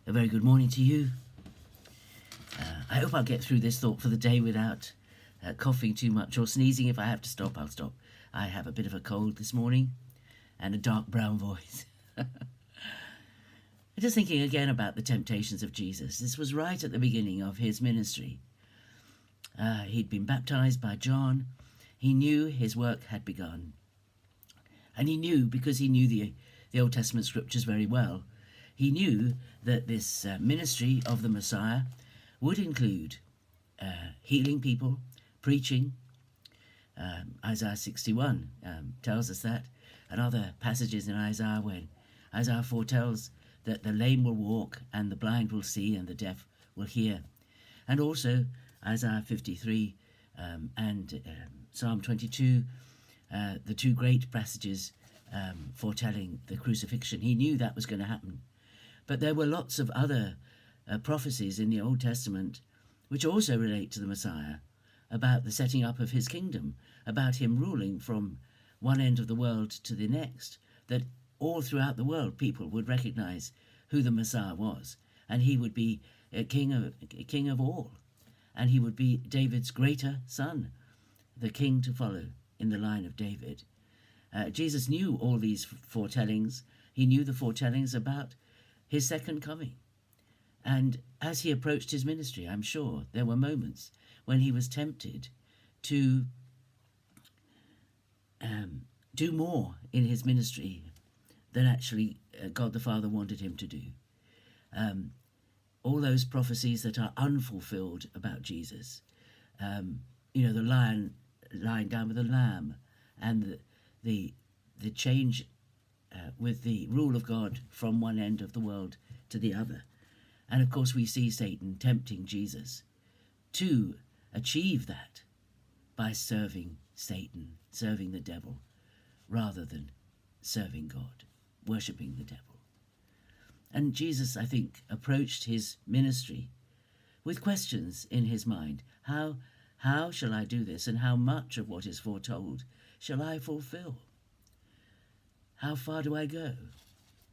A very good morning to you. I hope I'll get through this thought for the day without coughing too much or sneezing. If I have to stop, I'll stop. I have a bit of a cold this morning and a dark brown voice. Just thinking again about the temptations of Jesus. This was right at the beginning of his ministry. He'd been baptized by John. He knew his work had begun. And he knew, because he knew the Old Testament scriptures very well, he knew that this ministry of the Messiah would include healing people, preaching. Isaiah 61 tells us that, and other passages in Isaiah when Isaiah foretells that the lame will walk and the blind will see and the deaf will hear. And also Isaiah 53 and Psalm 22, the two great passages foretelling the crucifixion. He knew that was going to happen. But there were lots of other prophecies in the Old Testament which also relate to the Messiah, about the setting up of his kingdom, about him ruling from one end of the world to the next, that all throughout the world people would recognize who the Messiah was, and he would be a king of all, and he would be David's greater son, the king to follow in the line of David. Jesus knew all these foretellings. He knew the foretellings about his second coming. And as he approached his ministry, I'm sure there were moments when he was tempted to do more in his ministry than actually God the Father wanted him to do. All those prophecies that are unfulfilled about Jesus, the lion lying down with the lamb, and the change with the rule of God from one end of the world to the other. And of course we see Satan tempting Jesus to achieve that by serving Satan, serving the devil, rather than serving God, worshipping the devil. And Jesus, I think, approached his ministry with questions in his mind. How shall I do this, and how much of what is foretold shall I fulfill? How far do I go?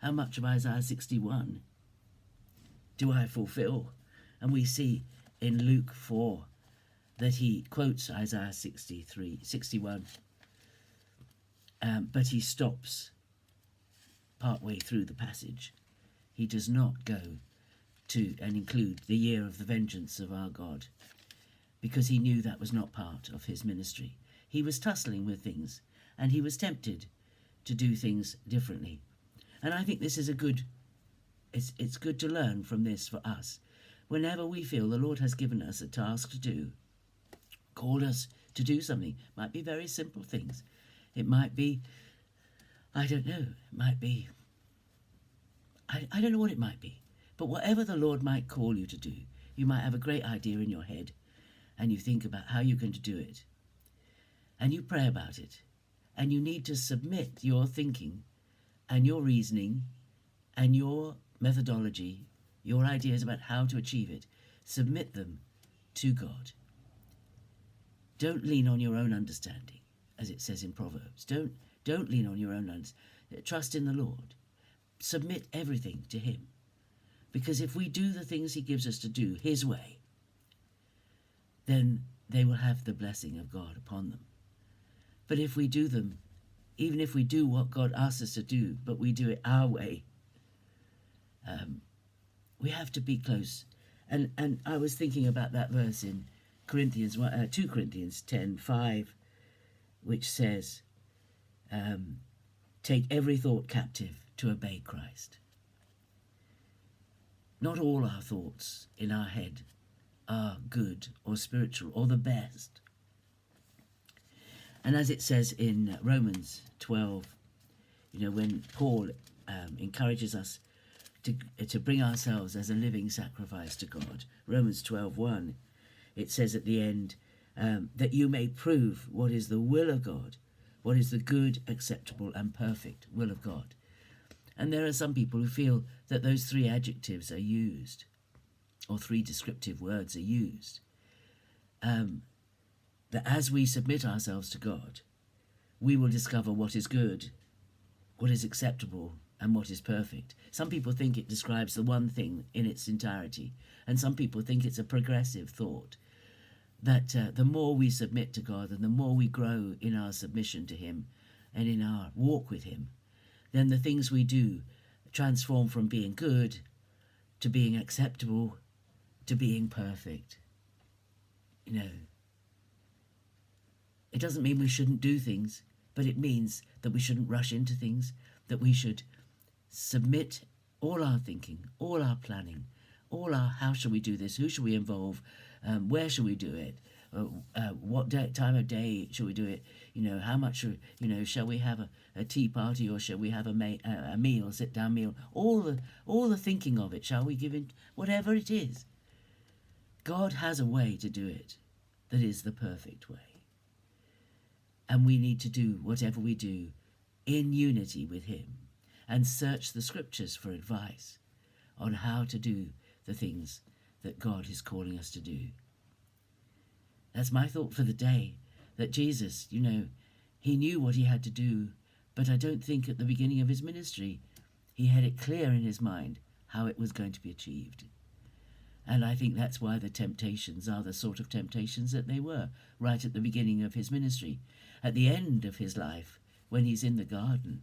How much of Isaiah 61 do I fulfill? And we see in Luke 4 that he quotes Isaiah 61, but he stops partway through the passage. He does not go to and include the year of the vengeance of our God, because he knew that was not part of his ministry. He was tussling with things, and he was tempted to do things differently. And I think this is it's good to learn from this for us. Whenever we feel the Lord has given us a task to do, called us to do something, it might be very simple things. It might be, I don't know, it might be, I don't know what it might be. But whatever the Lord might call you to do, you might have a great idea in your head, and you think about how you're going to do it, and you pray about it, and you need to submit your thinking and your reasoning and your methodology, your ideas about how to achieve it, submit them to God. Don't lean on your own understanding, as it says in Proverbs. Don't lean on your own understanding. Trust in the Lord. Submit everything to him. Because if we do the things he gives us to do his way, then they will have the blessing of God upon them. But if we do them, even if we do what God asks us to do, but we do it our way, we have to be close. And I was thinking about that verse in 2 Corinthians 10:5, which says, take every thought captive to obey Christ. Not all our thoughts in our head are good or spiritual or the best. And as it says in Romans 12, when Paul encourages us to bring ourselves as a living sacrifice to God, Romans 12:1, it says at the end, that you may prove what is the will of God, what is the good, acceptable, and perfect will of God. And there are some people who feel that those three adjectives are used, or three descriptive words are used. That as we submit ourselves to God, we will discover what is good, what is acceptable, and what is perfect. Some people think it describes the one thing in its entirety, and some people think it's a progressive thought, that the more we submit to God and the more we grow in our submission to him and in our walk with him, then the things we do transform from being good to being acceptable to being perfect. You know, it doesn't mean we shouldn't do things, but it means that we shouldn't rush into things, that we should submit all our thinking, all our planning, all our how shall we do this, who shall we involve, where shall we do it, what time of day shall we do it, how much, shall we have a tea party or shall we have a meal, sit down meal, all the thinking of it, shall we give in, whatever it is. God has a way to do it that is the perfect way. And we need to do whatever we do in unity with him and search the scriptures for advice on how to do the things that God is calling us to do. That's my thought for the day, that Jesus, he knew what he had to do, but I don't think at the beginning of his ministry he had it clear in his mind how it was going to be achieved. And I think that's why the temptations are the sort of temptations that they were right at the beginning of his ministry. At the end of his life, when he's in the garden,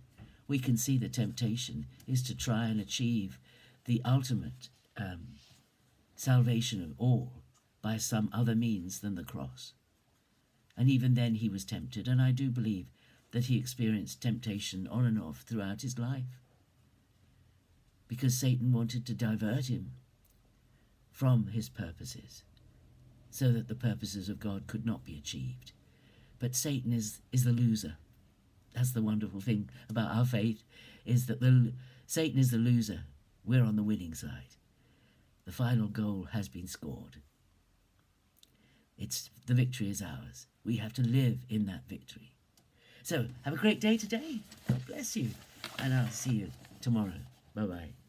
we can see the temptation is to try and achieve the ultimate salvation of all by some other means than the cross. And even then he was tempted, and I do believe that he experienced temptation on and off throughout his life, because Satan wanted to divert him from his purposes so that the purposes of God could not be achieved. But Satan is the loser. That's the wonderful thing about our faith, is that Satan is the loser. We're on the winning side. The final goal has been scored. The victory is ours. We have to live in that victory. So have a great day today. God bless you. And I'll see you tomorrow. Bye-bye.